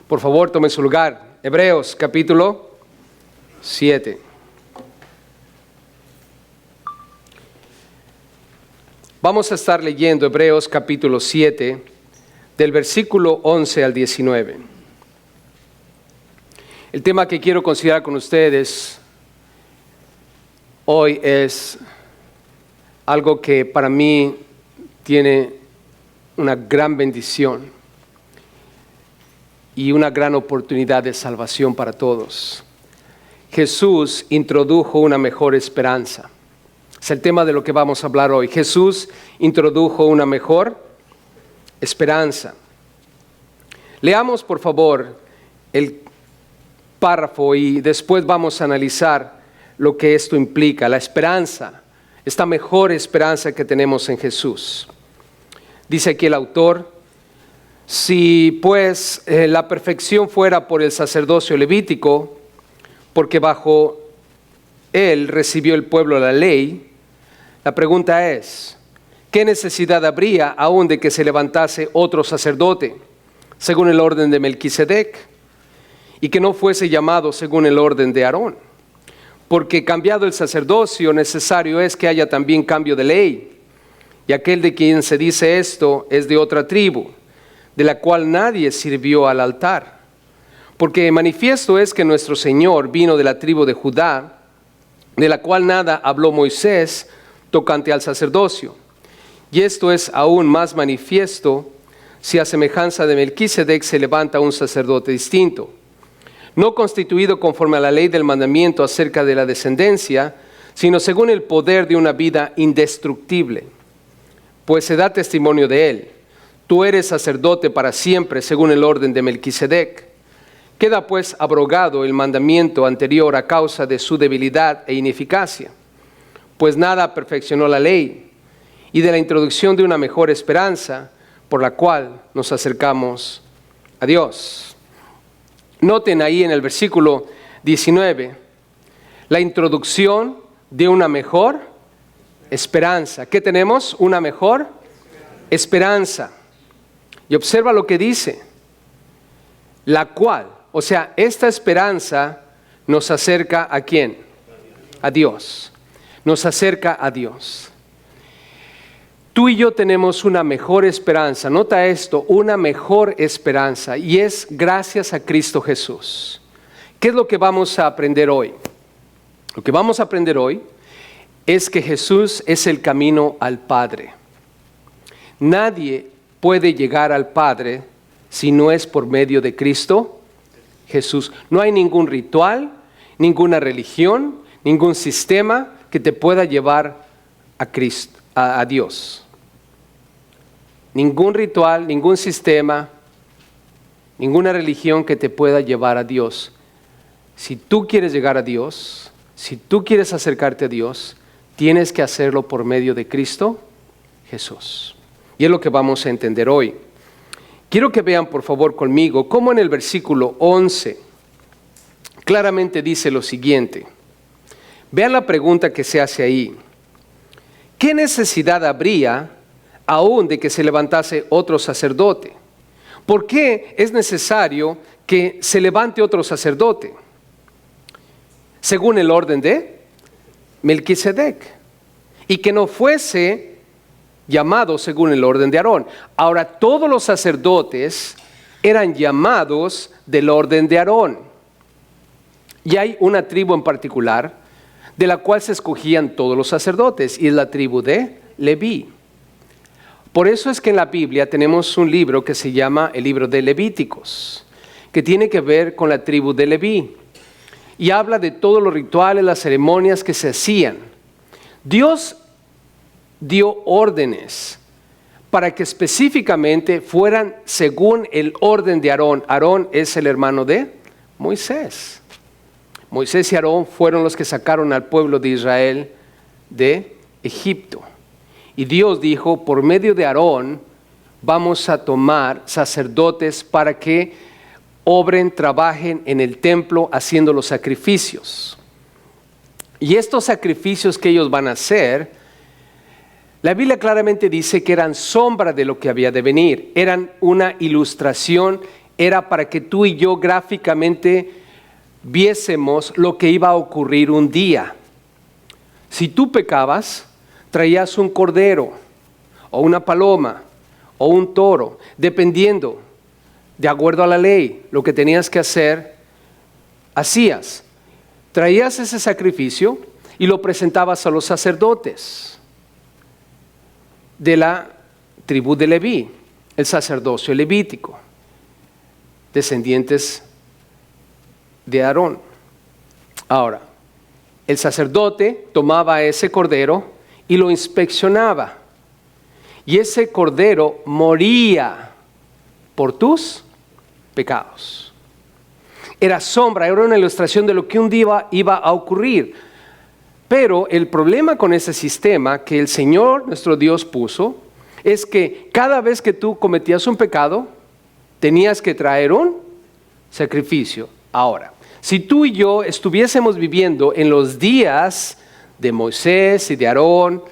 Por favor, tome su lugar. Hebreos capítulo 7. Vamos a estar leyendo Hebreos capítulo 7, del versículo 11 al 19. El tema que quiero considerar con ustedes hoy es algo que para mí tiene una gran bendición y una gran oportunidad de salvación para todos. Jesús introdujo una mejor esperanza. Es el tema de lo que vamos a hablar hoy. Jesús introdujo una mejor esperanza. Leamos, por favor, el párrafo y después vamos a analizar lo que esto implica, la esperanza, esta mejor esperanza que tenemos en Jesús. Dice aquí el autor: si pues la perfección fuera por el sacerdocio levítico, porque bajo él recibió el pueblo la ley, la pregunta es, ¿qué necesidad habría aún de que se levantase otro sacerdote, según el orden de Melquisedec, y que no fuese llamado según el orden de Aarón? Porque cambiado el sacerdocio, necesario es que haya también cambio de ley, y aquel de quien se dice esto es de otra tribu, de la cual nadie sirvió al altar. Porque manifiesto es que nuestro Señor vino de la tribu de Judá, de la cual nada habló Moisés tocante al sacerdocio. Y esto es aún más manifiesto si a semejanza de Melquisedec se levanta un sacerdote distinto, no constituido conforme a la ley del mandamiento acerca de la descendencia, sino según el poder de una vida indestructible. Pues se da testimonio de él: tú eres sacerdote para siempre según el orden de Melquisedec. Queda pues abrogado el mandamiento anterior a causa de su debilidad e ineficacia, pues nada perfeccionó la ley, y de la introducción de una mejor esperanza por la cual nos acercamos a Dios. Noten ahí en el versículo 19 la introducción de una mejor esperanza. ¿Qué tenemos? Una mejor esperanza. Y observa lo que dice, la cual, o sea, esta esperanza nos acerca ¿a quién? A Dios. Nos acerca a Dios. Tú y yo tenemos una mejor esperanza, nota esto, una mejor esperanza, y es gracias a Cristo Jesús. ¿Qué es lo que vamos a aprender hoy? Lo que vamos a aprender hoy es que Jesús es el camino al Padre. Nadie puede llegar al Padre si no es por medio de Cristo Jesús. No hay ningún ritual, ninguna religión, ningún sistema que te pueda llevar a Cristo, a Dios. Ningún ritual, ningún sistema, ninguna religión que te pueda llevar a Dios. Si tú quieres llegar a Dios, si tú quieres acercarte a Dios, tienes que hacerlo por medio de Cristo Jesús. Y es lo que vamos a entender hoy. Quiero que vean por favor conmigo cómo en el versículo 11 claramente dice lo siguiente. Vean la pregunta que se hace ahí. ¿Qué necesidad habría aún de que se levantase otro sacerdote? ¿Por qué es necesario que se levante otro sacerdote? Según el orden de Melquisedec, y que no fuese llamado según el orden de Aarón. Ahora, todos los sacerdotes eran llamados del orden de Aarón. Y hay una tribu en particular de la cual se escogían todos los sacerdotes, y es la tribu de Leví. Por eso es que en la Biblia tenemos un libro que se llama el libro de Levíticos, que tiene que ver con la tribu de Leví, y habla de todos los rituales, las ceremonias que se hacían. Dios dio órdenes para que específicamente fueran según el orden de Aarón. Aarón es el hermano de Moisés. Moisés y Aarón fueron los que sacaron al pueblo de Israel de Egipto. Y Dios dijo, por medio de Aarón vamos a tomar sacerdotes para que obren, trabajen en el templo haciendo los sacrificios. Y estos sacrificios que ellos van a hacer, la Biblia claramente dice que eran sombra de lo que había de venir, eran una ilustración era para que tú y yo gráficamente viésemos lo que iba a ocurrir un día. Si tú pecabas, traías un cordero, o una paloma, o un toro, dependiendo, de acuerdo a la ley, lo que tenías que hacer, hacías. Traías ese sacrificio y lo presentabas a los sacerdotes de la tribu de Leví, el sacerdocio levítico, descendientes de Aarón. Ahora, el sacerdote tomaba ese cordero y lo inspeccionaba. Y ese cordero moría por tus pecados. Era sombra, era una ilustración de lo que un día iba a ocurrir. Pero el problema con ese sistema que el Señor, nuestro Dios, puso, es que cada vez que tú cometías un pecado, tenías que traer un sacrificio. Ahora, si tú y yo estuviésemos viviendo en los días de Moisés y de Aarón,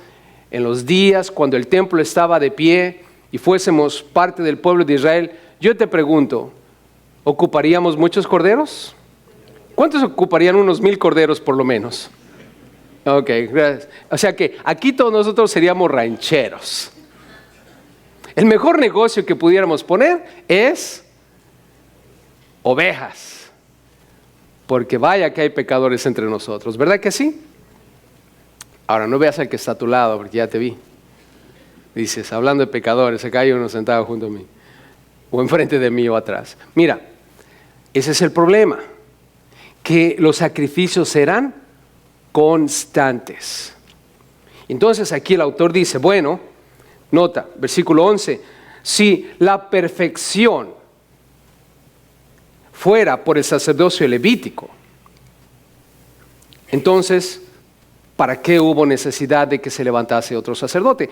en los días cuando el templo estaba de pie y fuésemos parte del pueblo de Israel, yo te pregunto, ¿ocuparíamos muchos corderos? ¿Cuántos ocuparían unos 1000 corderos por lo menos? Ok, gracias. O sea que aquí todos nosotros seríamos rancheros. El mejor negocio que pudiéramos poner es ovejas, porque vaya que hay pecadores entre nosotros, ¿verdad que sí? Ahora, no veas al que está a tu lado, porque ya te vi. Dices, hablando de pecadores, acá hay uno sentado junto a mí, o enfrente de mí o atrás. Mira, ese es el problema, que los sacrificios eran constantes. Entonces aquí el autor dice, bueno, nota, versículo 11, si la perfección fuera por el sacerdocio levítico, entonces, ¿para qué hubo necesidad de que se levantase otro sacerdote?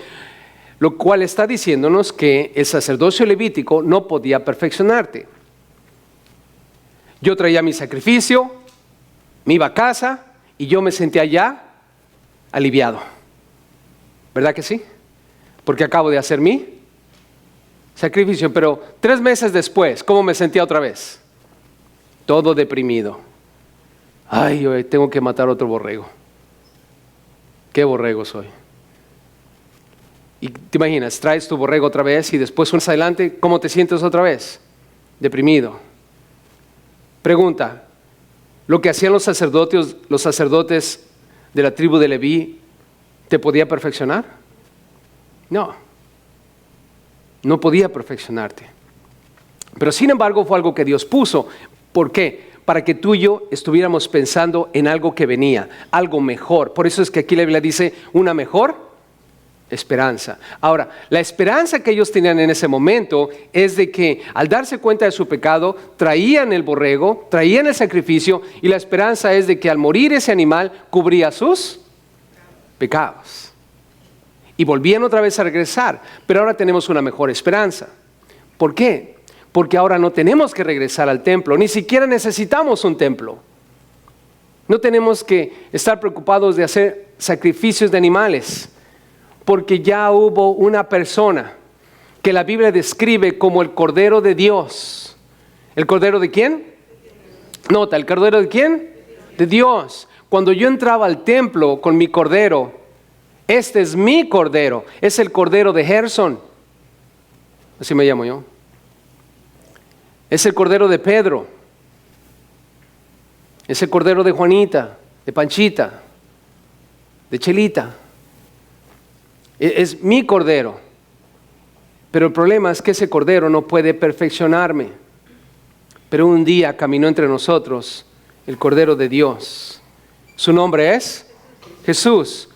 Lo cual está diciéndonos que el sacerdocio levítico no podía perfeccionarte. Yo traía mi sacrificio, me iba a casa y yo me sentía ya aliviado. ¿Verdad que sí? Porque acabo de hacer mi sacrificio, pero 3 meses después, ¿cómo me sentía otra vez? Todo deprimido. Ay, hoy tengo que matar otro borrego. ¿Qué borrego soy? Y te imaginas, traes tu borrego otra vez y después más adelante, ¿cómo te sientes otra vez? Deprimido. Pregunta, ¿lo que hacían los sacerdotes de la tribu de Leví, te podía perfeccionar? No, no podía perfeccionarte. Pero sin embargo fue algo que Dios puso. ¿Por qué? Para que tú y yo estuviéramos pensando en algo que venía, algo mejor. Por eso es que aquí la Biblia dice una mejor esperanza. Ahora, la esperanza que ellos tenían en ese momento es de que al darse cuenta de su pecado, traían el borrego, traían el sacrificio, y la esperanza es de que al morir ese animal cubría sus pecados. Y volvían otra vez a regresar, pero ahora tenemos una mejor esperanza. ¿Por qué? Porque ahora no tenemos que regresar al templo, ni siquiera necesitamos un templo. No tenemos que estar preocupados de hacer sacrificios de animales, porque ya hubo una persona que la Biblia describe como el Cordero de Dios. ¿El Cordero de quién? Nota, ¿el Cordero de quién? De Dios. Cuando yo entraba al templo con mi Cordero, este es mi Cordero, es el Cordero de Gerson. Así me llamo yo. Es el Cordero de Pedro, es el Cordero de Juanita, de Panchita, de Chelita. Es mi Cordero. Pero el problema es que ese Cordero no puede perfeccionarme. Pero un día caminó entre nosotros el Cordero de Dios. Su nombre es Jesús.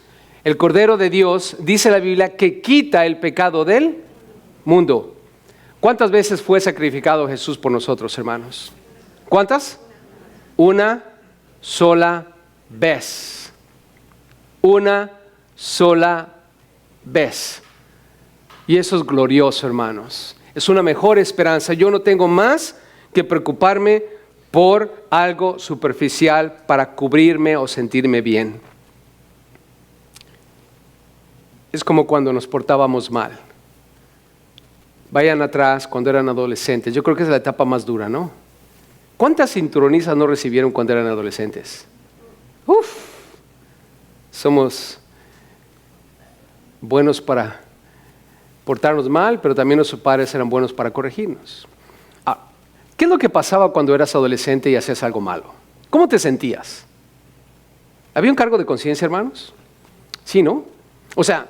El Cordero de Dios, dice la Biblia, que quita el pecado del mundo. ¿Cuántas veces fue sacrificado Jesús por nosotros, hermanos? ¿Cuántas? Una sola vez. Una sola vez. Y eso es glorioso, hermanos. Es una mejor esperanza. Yo no tengo más que preocuparme por algo superficial para cubrirme o sentirme bien. Es como cuando nos portábamos mal. vayan atrás cuando eran adolescentes. Yo creo que es la etapa más dura, ¿no? ¿Cuántas sintonizas no recibieron cuando eran adolescentes? Somos buenos para portarnos mal, pero también nuestros padres eran buenos para corregirnos. ¿Qué es lo que pasaba cuando eras adolescente y hacías algo malo? ¿Cómo te sentías? ¿Había un cargo de conciencia, hermanos? Sí, ¿no? O sea,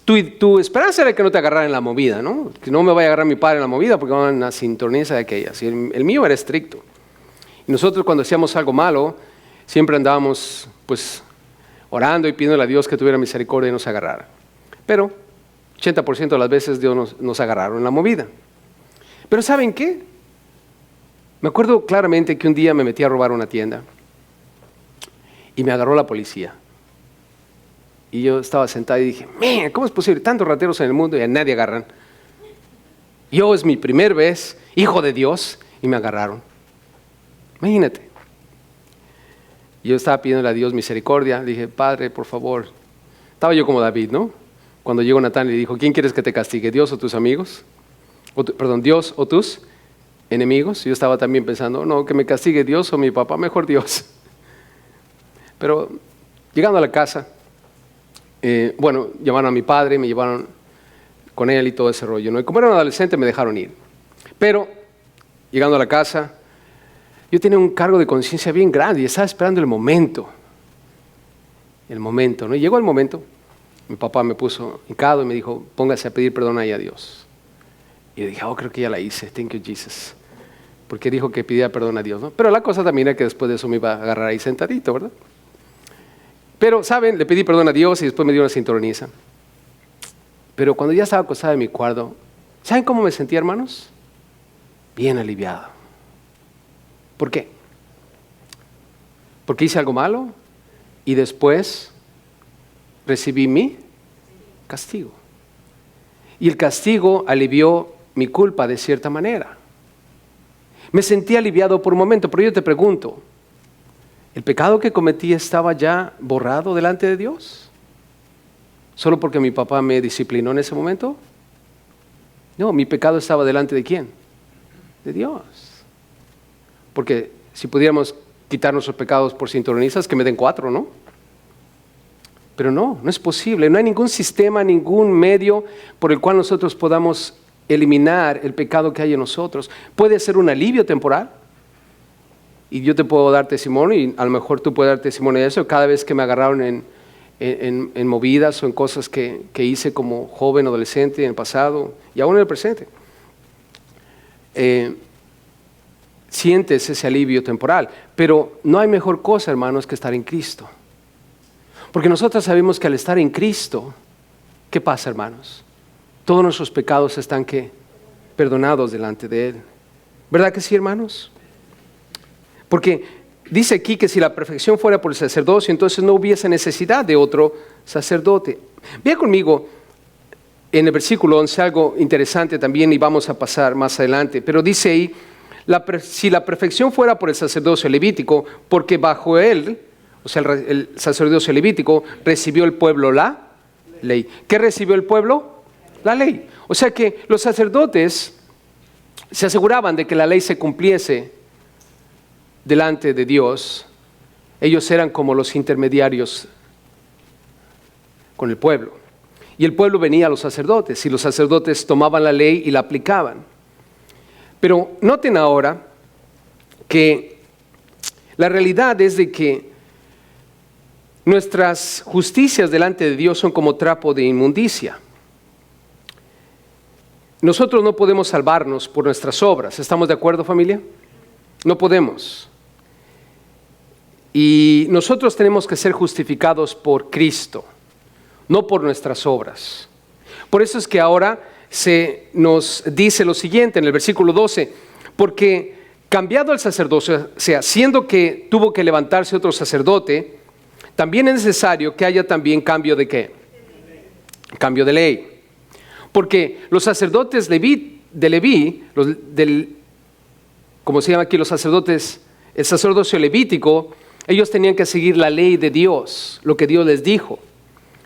tu esperanza era que no te agarraran en la movida, ¿no? Que no me vaya a agarrar mi padre en la movida porque van a una sintoniza de aquellas. Y el mío era estricto. Y nosotros cuando hacíamos algo malo, siempre andábamos pues orando y pidiendo a Dios que tuviera misericordia y nos agarrara. Pero 80% de las veces Dios nos agarraron en la movida. Pero ¿saben qué? Me acuerdo claramente que un día me metí a robar una tienda y me agarró la policía. Y yo estaba sentado y dije, man, ¿cómo es posible? Tantos rateros en el mundo y a nadie agarran. Yo es mi primer vez, hijo de Dios, y me agarraron. Imagínate. Yo estaba pidiéndole a Dios misericordia. Le dije, Padre, por favor. Estaba yo como David, ¿no? Cuando llegó Natán le dijo, ¿quién quieres que te castigue? ¿Dios o tus amigos? Dios o tus enemigos. Yo estaba también pensando, no, que me castigue Dios o mi papá, mejor Dios. Pero llegando a la casa, llamaron a mi padre, me llevaron con él y todo ese rollo, ¿no? Y como era un adolescente me dejaron ir. Pero llegando a la casa, yo tenía un cargo de conciencia bien grande y estaba esperando el momento, ¿no? Y llegó el momento, mi papá me puso hincado y me dijo, póngase a pedir perdón ahí a Dios. Y yo dije, creo que ya la hice, thank you Jesus. Porque dijo que pidiera perdón a Dios, ¿no? Pero la cosa también era que después de eso me iba a agarrar ahí sentadito, ¿verdad? Pero, ¿saben? Le pedí perdón a Dios y después me dio una sintoniza. Pero cuando ya estaba acostado en mi cuarto, ¿saben cómo me sentí, hermanos? Bien aliviado. ¿Por qué? Porque hice algo malo y después recibí mi castigo. Y el castigo alivió mi culpa de cierta manera. Me sentí aliviado por un momento, pero yo te pregunto, ¿el pecado que cometí estaba ya borrado delante de Dios? ¿Solo porque mi papá me disciplinó en ese momento? No, mi pecado estaba delante de ¿quién? De Dios. Porque si pudiéramos quitar nuestros pecados por sintonizas, que me den 4, ¿no? Pero no es posible. No hay ningún sistema, ningún medio por el cual nosotros podamos eliminar el pecado que hay en nosotros. Puede ser un alivio temporal. Y yo te puedo dar testimonio, y a lo mejor tú puedes dar testimonio de eso, cada vez que me agarraron en movidas o en cosas que hice como joven, adolescente, en el pasado, y aún en el presente. Sientes ese alivio temporal, pero no hay mejor cosa, hermanos, que estar en Cristo. Porque nosotros sabemos que al estar en Cristo, ¿qué pasa, hermanos? Todos nuestros pecados están, ¿qué? Perdonados delante de Él. ¿Verdad que sí, hermanos? Porque dice aquí que si la perfección fuera por el sacerdocio, entonces no hubiese necesidad de otro sacerdote. Vea conmigo en el versículo 11 algo interesante también y vamos a pasar más adelante. Pero dice ahí, si la perfección fuera por el sacerdocio levítico, porque bajo él, o sea, el sacerdocio levítico, recibió el pueblo la ley. ¿Qué recibió el pueblo? La ley. O sea que los sacerdotes se aseguraban de que la ley se cumpliese delante de Dios. Ellos eran como los intermediarios con el pueblo. Y el pueblo venía a los sacerdotes y los sacerdotes tomaban la ley y la aplicaban. Pero noten ahora que la realidad es de que nuestras justicias delante de Dios son como trapo de inmundicia. Nosotros no podemos salvarnos por nuestras obras. ¿Estamos de acuerdo, familia? No podemos. Y nosotros tenemos que ser justificados por Cristo, no por nuestras obras. Por eso es que ahora se nos dice lo siguiente en el versículo 12, porque cambiado el sacerdocio, o sea, siendo que tuvo que levantarse otro sacerdote, también es necesario que haya también cambio de ¿qué? Cambio de ley. Porque los sacerdotes de Leví, como se llama aquí los sacerdotes, el sacerdocio levítico, ellos tenían que seguir la ley de Dios, lo que Dios les dijo,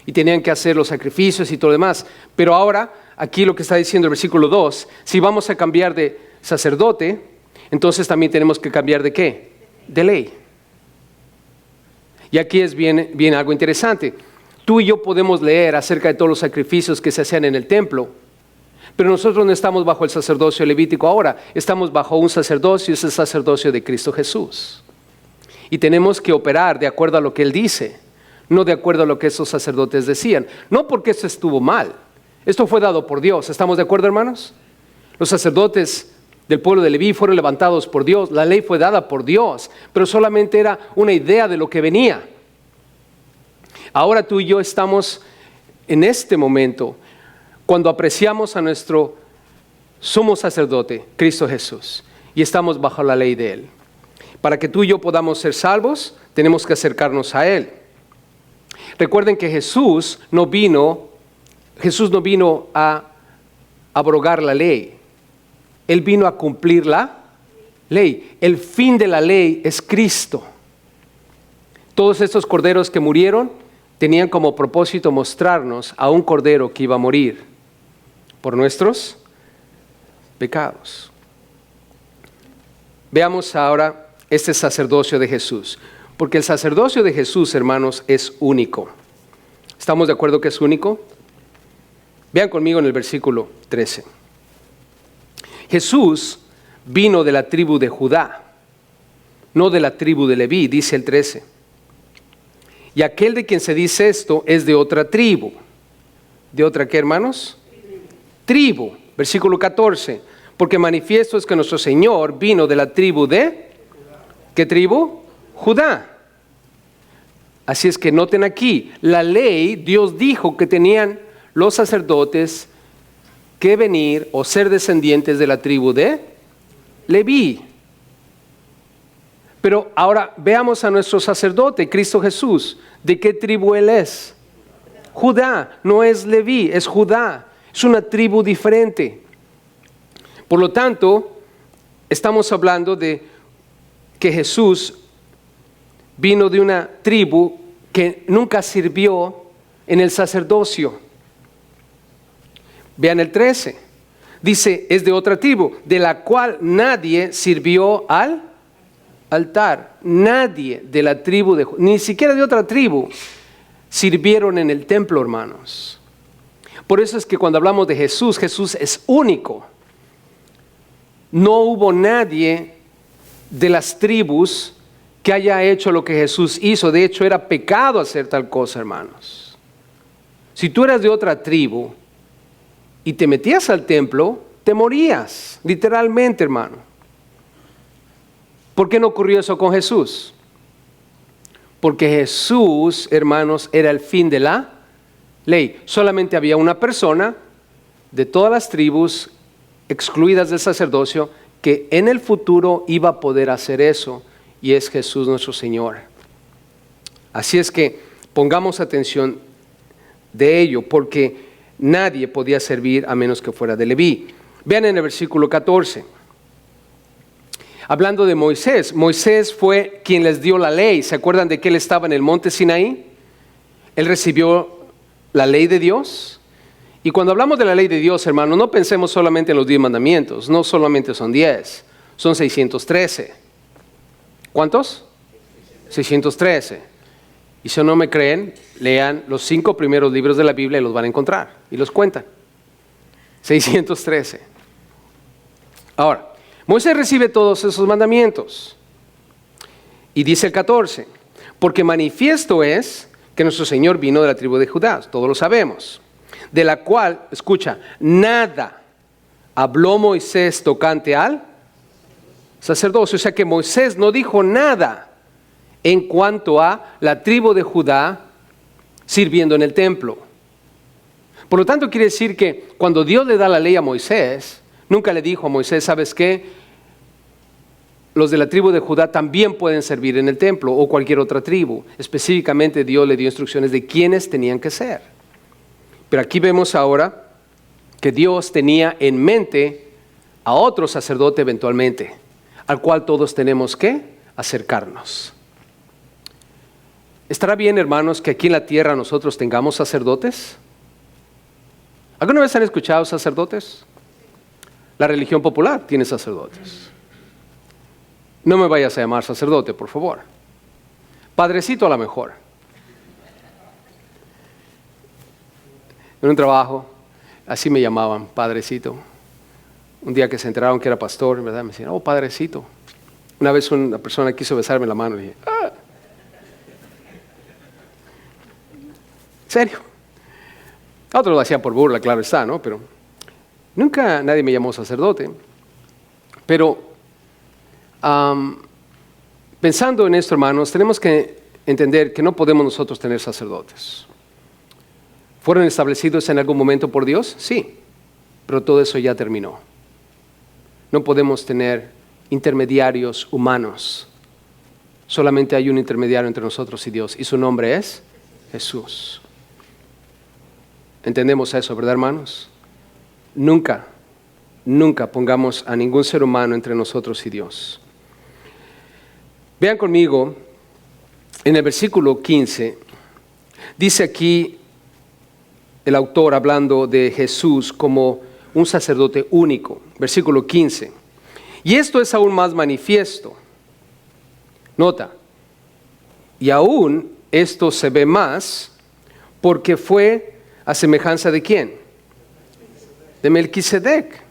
y tenían que hacer los sacrificios y todo lo demás. Pero ahora aquí lo que está diciendo el versículo 2, si vamos a cambiar de sacerdote, entonces también tenemos que cambiar ¿de qué? De ley. Y aquí viene algo interesante. Tú y yo podemos leer acerca de todos los sacrificios que se hacían en el templo, pero nosotros no estamos bajo el sacerdocio levítico ahora, estamos bajo un sacerdocio, es el sacerdocio de Cristo Jesús. Y tenemos que operar de acuerdo a lo que Él dice, no de acuerdo a lo que esos sacerdotes decían. No porque esto estuvo mal, esto fue dado por Dios. ¿Estamos de acuerdo, hermanos? Los sacerdotes del pueblo de Leví fueron levantados por Dios, la ley fue dada por Dios, pero solamente era una idea de lo que venía. Ahora tú y yo estamos en este momento, cuando apreciamos a nuestro sumo sacerdote, Cristo Jesús, y estamos bajo la ley de Él. Para que tú y yo podamos ser salvos, tenemos que acercarnos a Él. Recuerden que Jesús no vino a abrogar la ley. Él vino a cumplir la ley. El fin de la ley es Cristo. Todos estos corderos que murieron tenían como propósito mostrarnos a un cordero que iba a morir por nuestros pecados. Veamos ahora este sacerdocio de Jesús, porque el sacerdocio de Jesús, hermanos, es único. ¿Estamos de acuerdo que es único? Vean conmigo en el versículo 13. Jesús vino de la tribu de Judá, no de la tribu de Leví, dice el 13. Y aquel de quien se dice esto es de otra tribu. ¿De otra qué, hermanos? Tribu. Versículo 14. Porque manifiesto es que nuestro Señor vino de la tribu de... ¿Qué tribu? Judá. Así es que noten aquí, la ley, Dios dijo que tenían los sacerdotes que venir o ser descendientes de la tribu de Leví. Pero ahora veamos a nuestro sacerdote, Cristo Jesús. ¿De qué tribu Él es? Judá, no es Leví, es Judá. Es una tribu diferente. Por lo tanto, estamos hablando de que Jesús vino de una tribu que nunca sirvió en el sacerdocio. Vean el 13. Dice, es de otra tribu, de la cual nadie sirvió al altar. Nadie de la tribu de Judá, ni siquiera de otra tribu, sirvieron en el templo, hermanos. Por eso es que cuando hablamos de Jesús, Jesús es único. No hubo nadie de las tribus que haya hecho lo que Jesús hizo. De hecho, era pecado hacer tal cosa, hermanos. Si tú eras de otra tribu y te metías al templo, te morías, literalmente, hermano. ¿Por qué no ocurrió eso con Jesús? Porque Jesús, hermanos, era el fin de la ley. Solamente había una persona de todas las tribus excluidas del sacerdocio que en el futuro iba a poder hacer eso, y es Jesús nuestro Señor. Así es que pongamos atención de ello, porque nadie podía servir a menos que fuera de Leví. Vean en el versículo 14. Hablando de Moisés, Moisés fue quien les dio la ley. ¿Se acuerdan de que él estaba en el monte Sinaí? Él recibió la ley de Dios. Y cuando hablamos de la ley de Dios, hermano, no pensemos solamente en los 10 mandamientos. No solamente son 10, son 613. ¿Cuántos? 613. Y si no me creen, lean los 5 primeros libros de la Biblia y los van a encontrar. Y los cuentan. 613. Ahora, Moisés recibe todos esos mandamientos. Y dice el 14, porque manifiesto es que nuestro Señor vino de la tribu de Judá, todos lo sabemos, de la cual, escucha, nada habló Moisés tocante al sacerdocio. O sea que Moisés no dijo nada en cuanto a la tribu de Judá sirviendo en el templo. Por lo tanto, quiere decir que cuando Dios le da la ley a Moisés, nunca le dijo a Moisés, ¿sabes qué? Los de la tribu de Judá también pueden servir en el templo o cualquier otra tribu. Específicamente Dios le dio instrucciones de quiénes tenían que ser. Pero aquí vemos ahora que Dios tenía en mente a otro sacerdote eventualmente, al cual todos tenemos que acercarnos. ¿Estará bien, hermanos, que aquí en la tierra nosotros tengamos sacerdotes? ¿Alguna vez han escuchado sacerdotes? La religión popular tiene sacerdotes. No me vayas a llamar sacerdote, por favor. Padrecito a lo mejor. En un trabajo, así me llamaban, padrecito. Un día que se enteraron que era pastor, ¿verdad? Me decían, oh, padrecito. Una vez una persona quiso besarme la mano y dije, ah. ¿En serio? Otros lo hacían por burla, claro está, ¿no? Pero nunca nadie me llamó sacerdote. Pero pensando en esto, hermanos, tenemos que entender que no podemos nosotros tener sacerdotes. ¿Fueron establecidos en algún momento por Dios? Sí, pero todo eso ya terminó. No podemos tener intermediarios humanos. Solamente hay un intermediario entre nosotros y Dios, y su nombre es Jesús. ¿Entendemos eso, verdad, hermanos? Nunca pongamos a ningún ser humano entre nosotros y Dios. Vean conmigo, en el versículo 15, dice aquí el autor hablando de Jesús como un sacerdote único. Versículo 15. Y esto es aún más manifiesto. Nota, y aún esto se ve más porque fue a semejanza de ¿quién? De Melquisedec.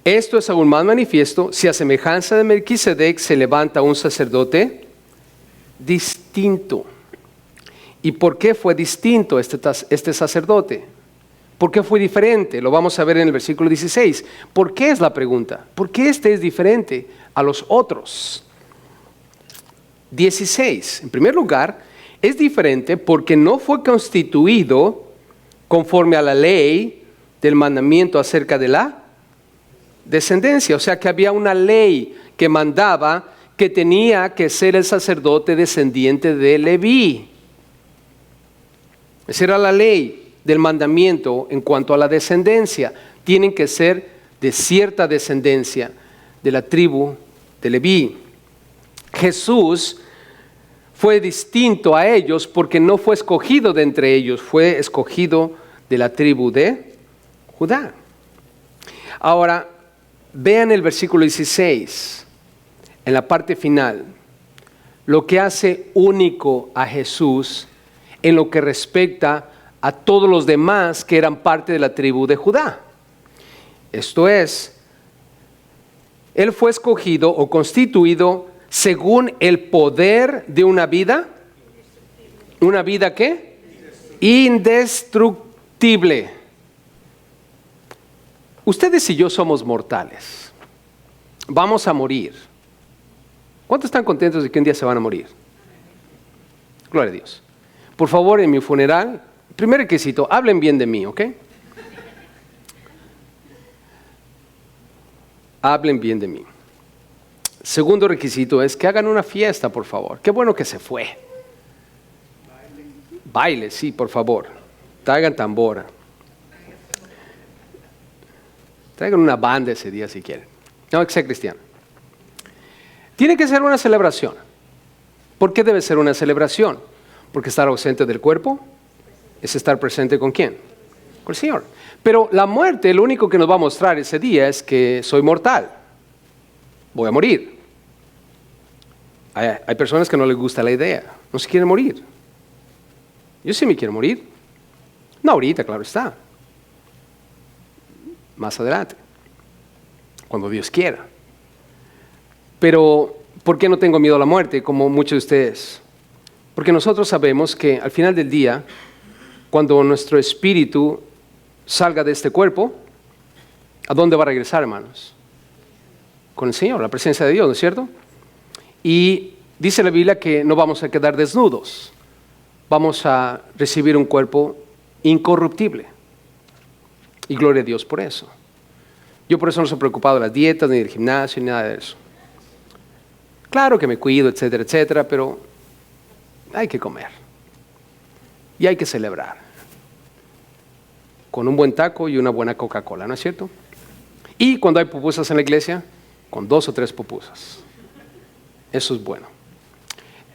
Esto es aún más manifiesto si a semejanza de Melquisedec se levanta un sacerdote distinto. ¿Y por qué fue distinto este sacerdote? ¿Por qué fue diferente? Lo vamos a ver en el versículo 16. ¿Por qué es la pregunta? ¿Por qué este es diferente a los otros? 16. En primer lugar, es diferente porque no fue constituido conforme a la ley del mandamiento acerca de la descendencia. O sea que había una ley que mandaba que tenía que ser el sacerdote descendiente de Leví. Esa era la ley del mandamiento en cuanto a la descendencia. Tienen que ser de cierta descendencia de la tribu de Leví. Jesús fue distinto a ellos porque no fue escogido de entre ellos, fue escogido de la tribu de Judá. Ahora, vean el versículo 16, en la parte final, lo que hace único a Jesús en lo que respecta a todos los demás que eran parte de la tribu de Judá. Esto es, Él fue escogido o constituido según el poder de una vida. ¿Una vida qué? Indestructible. Ustedes y yo somos mortales. Vamos a morir. ¿Cuántos están contentos de que un día se van a morir? Gloria a Dios. Por favor, en mi funeral, primer requisito, hablen bien de mí, ¿ok? Hablen bien de mí. Segundo requisito es que hagan una fiesta, por favor. Qué bueno que se fue. Baile, sí, por favor. Traigan tambora. Traigan una banda ese día si quieren. No, que sea cristiano. Tiene que ser una celebración. ¿Por qué debe ser una celebración? Porque estar ausente del cuerpo es estar presente ¿con quién? Con el Señor. Pero la muerte, lo único que nos va a mostrar ese día es que soy mortal. Voy a morir. Hay personas que no les gusta la idea, no se quieren morir. Yo sí me quiero morir. No ahorita, claro está. Más adelante, cuando Dios quiera. Pero, ¿por qué no tengo miedo a la muerte, como muchos de ustedes? Porque nosotros sabemos que al final del día, cuando nuestro espíritu salga de este cuerpo, ¿a dónde va a regresar, hermanos? Con el Señor, la presencia de Dios, ¿no es cierto? Y dice la Biblia que no vamos a quedar desnudos, vamos a recibir un cuerpo incorruptible. Y gloria a Dios por eso. Yo por eso no estoy preocupado de las dietas, ni del gimnasio, ni nada de eso. Claro que me cuido, etcétera, etcétera, pero hay que comer. Y hay que celebrar. Con un buen taco y una buena Coca-Cola, ¿no es cierto? Y cuando hay pupusas en la iglesia, con 2 o 3 pupusas. Eso es bueno.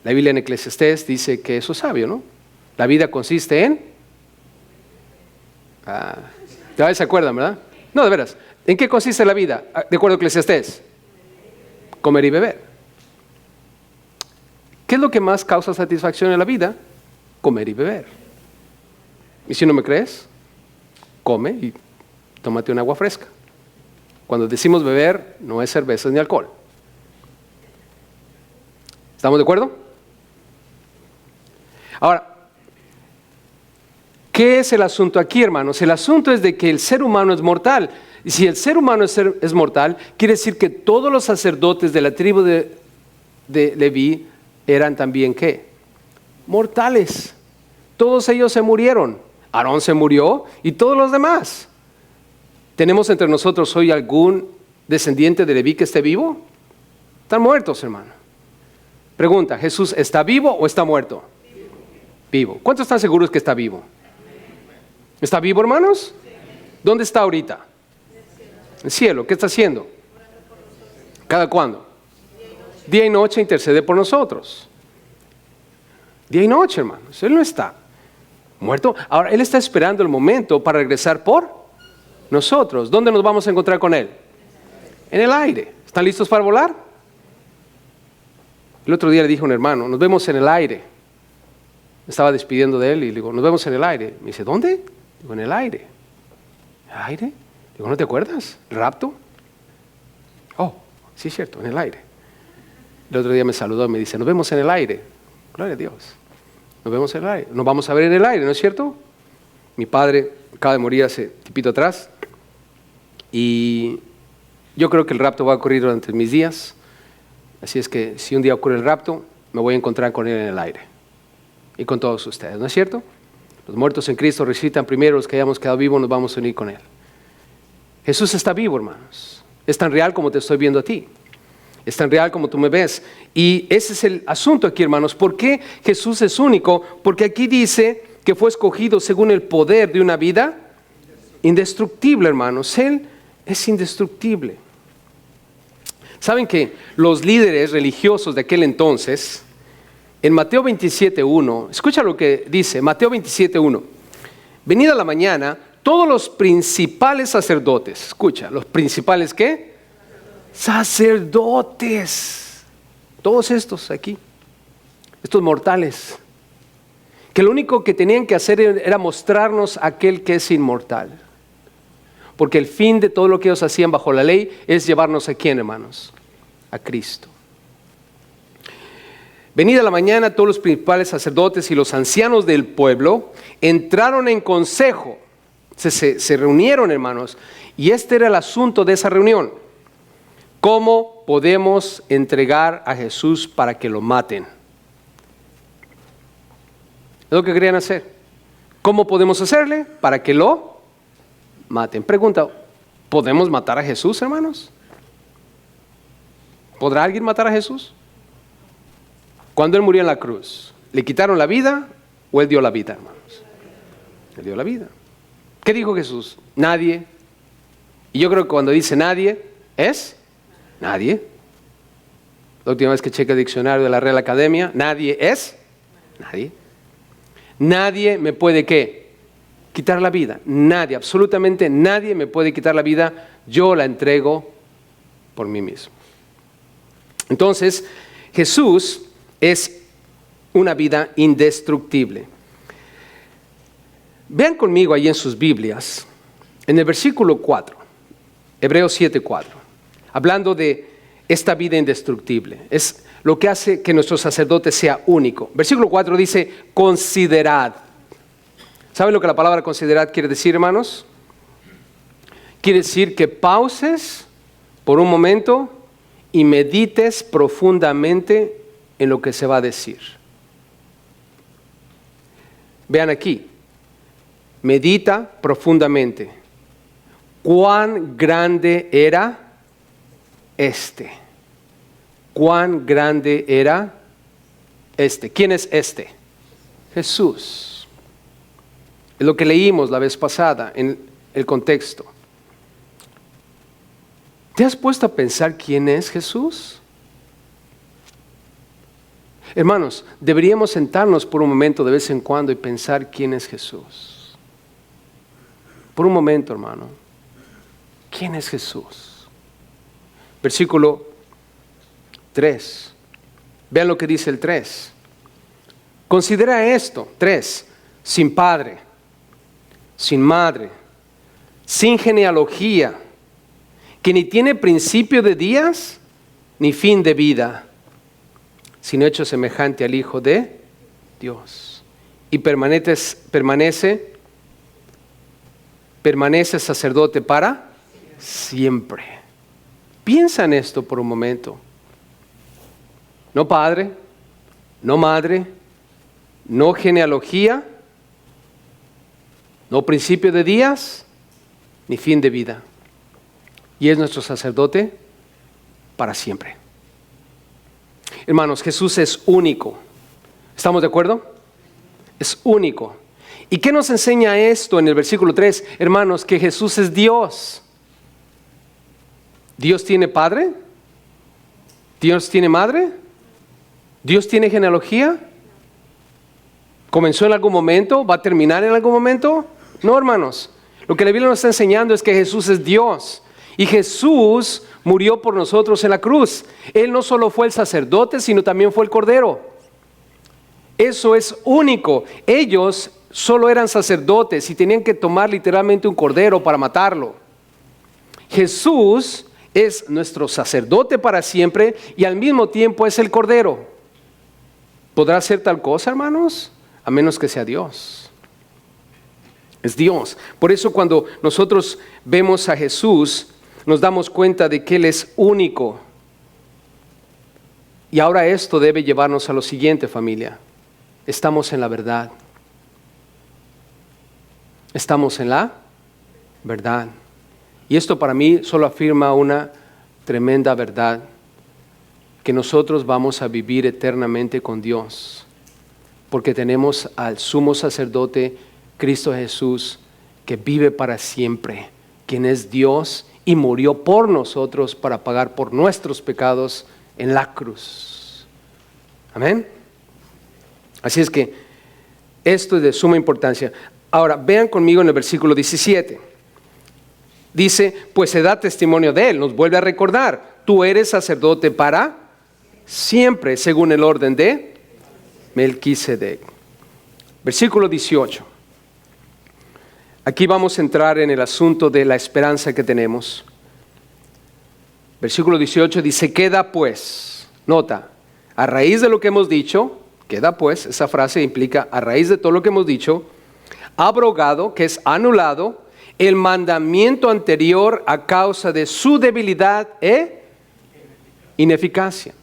La Biblia en Eclesiastés dice que eso es sabio, ¿no? La vida consiste en Ya se acuerdan, ¿verdad? No, de veras. ¿En qué consiste la vida? De acuerdo a Eclesiastés. Comer y beber. ¿Qué es lo que más causa satisfacción en la vida? Comer y beber. Y si no me crees, come y tómate un agua fresca. Cuando decimos beber, no es cerveza ni alcohol. ¿Estamos de acuerdo? Ahora, ¿qué es el asunto aquí, hermanos? El asunto es de que el ser humano es mortal. Y si el ser humano es mortal, quiere decir que todos los sacerdotes de la tribu de Leví eran también, ¿qué? Mortales. Todos ellos se murieron. Aarón se murió y todos los demás. ¿Tenemos entre nosotros hoy algún descendiente de Leví que esté vivo? Están muertos, hermano. Pregunta, ¿Jesús está vivo o está muerto? Vivo. ¿Cuántos están seguros que está vivo? ¿Está vivo, hermanos? ¿Dónde está ahorita? En el cielo. ¿Qué está haciendo? ¿Cada cuándo? Día y noche intercede por nosotros. Día y noche, hermanos. Él no está muerto. Ahora, Él está esperando el momento para regresar por nosotros. ¿Dónde nos vamos a encontrar con Él? En el aire. ¿Están listos para volar? El otro día le dije a un hermano, nos vemos en el aire. Me estaba despidiendo de él y le digo, nos vemos en el aire. Me dice, ¿dónde? Digo, en el aire. ¿El aire? Digo, ¿no te acuerdas? ¿El rapto? Oh, sí es cierto, en el aire. El otro día me saludó y me dice, nos vemos en el aire. Gloria a Dios. Nos vemos en el aire. Nos vamos a ver en el aire, ¿no es cierto? Mi padre acaba de morir hace tipito atrás. Y yo creo que el rapto va a ocurrir durante mis días. Así es que si un día ocurre el rapto, me voy a encontrar con Él en el aire. Y con todos ustedes, ¿no es cierto? Los muertos en Cristo resucitan primero, los que hayamos quedado vivos nos vamos a unir con Él. Jesús está vivo, hermanos. Es tan real como te estoy viendo a ti. Es tan real como tú me ves. Y ese es el asunto aquí, hermanos. ¿Por qué Jesús es único? Porque aquí dice que fue escogido según el poder de una vida indestructible, hermanos. Él es indestructible. ¿Saben que los líderes religiosos de aquel entonces, en Mateo 27:1, escucha lo que dice, Mateo 27:1, venida la mañana, todos los principales sacerdotes, escucha, ¿los principales qué? Sacerdotes, todos estos aquí, estos mortales, que lo único que tenían que hacer era mostrarnos aquel que es inmortal. Porque el fin de todo lo que ellos hacían bajo la ley es llevarnos a ¿quién, hermanos? A Cristo. Venida la mañana, todos los principales sacerdotes y los ancianos del pueblo entraron en consejo. Se reunieron, hermanos. Y este era el asunto de esa reunión. ¿Cómo podemos entregar a Jesús para que lo maten? Es lo que querían hacer. ¿Cómo podemos hacerle para que lo maten? Pregunta, ¿podemos matar a Jesús, hermanos? ¿Podrá alguien matar a Jesús? Cuando Él murió en la cruz, ¿le quitaron la vida o Él dio la vida, hermanos? Él dio la vida. ¿Qué dijo Jesús? Nadie. Y yo creo que cuando dice nadie, es nadie. La última vez que chequé el diccionario de la Real Academia, nadie es nadie. Nadie me puede, ¿qué? Quitar la vida. Nadie, absolutamente nadie me puede quitar la vida. Yo la entrego por mí mismo. Entonces, Jesús es una vida indestructible. Vean conmigo ahí en sus Biblias, en el versículo 4, Hebreos 7:4, hablando de esta vida indestructible. Es lo que hace que nuestro sacerdote sea único. Versículo 4 dice, considerad. ¿Saben lo que la palabra considerad quiere decir, hermanos? Quiere decir que pauses por un momento y medites profundamente en lo que se va a decir. Vean aquí, medita profundamente. ¿Cuán grande era este? ¿Cuán grande era este? ¿Quién es este? Jesús. Es lo que leímos la vez pasada en el contexto. ¿Te has puesto a pensar quién es Jesús? Hermanos, deberíamos sentarnos por un momento de vez en cuando y pensar quién es Jesús. Por un momento, hermano, ¿quién es Jesús? Versículo 3. Vean lo que dice el 3. Considera esto, 3, sin padre, sin madre, sin genealogía, que ni tiene principio de días, ni fin de vida, sino hecho semejante al Hijo de Dios. Y permanece sacerdote para siempre. Piensa en esto por un momento. No padre, no madre, no genealogía, no principio de días, ni fin de vida. Y es nuestro sacerdote para siempre. Hermanos, Jesús es único. ¿Estamos de acuerdo? Es único. ¿Y qué nos enseña esto en el versículo 3? Hermanos, que Jesús es Dios. ¿Dios tiene padre? ¿Dios tiene madre? ¿Dios tiene genealogía? ¿Comenzó en algún momento? ¿Va a terminar en algún momento? No, hermanos. Lo que la Biblia nos está enseñando es que Jesús es Dios. Y Jesús murió por nosotros en la cruz. Él no solo fue el sacerdote, sino también fue el cordero. Eso es único. Ellos solo eran sacerdotes y tenían que tomar literalmente un cordero para matarlo. Jesús es nuestro sacerdote para siempre y al mismo tiempo es el cordero. ¿Podrá hacer tal cosa, hermanos? A menos que sea Dios. Es Dios. Por eso cuando nosotros vemos a Jesús, nos damos cuenta de que Él es único. Y ahora esto debe llevarnos a lo siguiente, familia. Estamos en la verdad. Estamos en la verdad. Y esto para mí solo afirma una tremenda verdad, que nosotros vamos a vivir eternamente con Dios, porque tenemos al sumo sacerdote, Cristo Jesús, que vive para siempre, quien es Dios y murió por nosotros para pagar por nuestros pecados en la cruz. Amén. Así es que esto es de suma importancia. Ahora, vean conmigo en el versículo 17. Dice, pues se da testimonio de Él. Nos vuelve a recordar, tú eres sacerdote para siempre, según el orden de Melquisedec. Versículo 18. Aquí vamos a entrar en el asunto de la esperanza que tenemos. Versículo 18 dice, queda pues, nota, a raíz de lo que hemos dicho, queda pues, esa frase implica a raíz de todo lo que hemos dicho, abrogado, que es anulado, el mandamiento anterior a causa de su debilidad e ineficacia.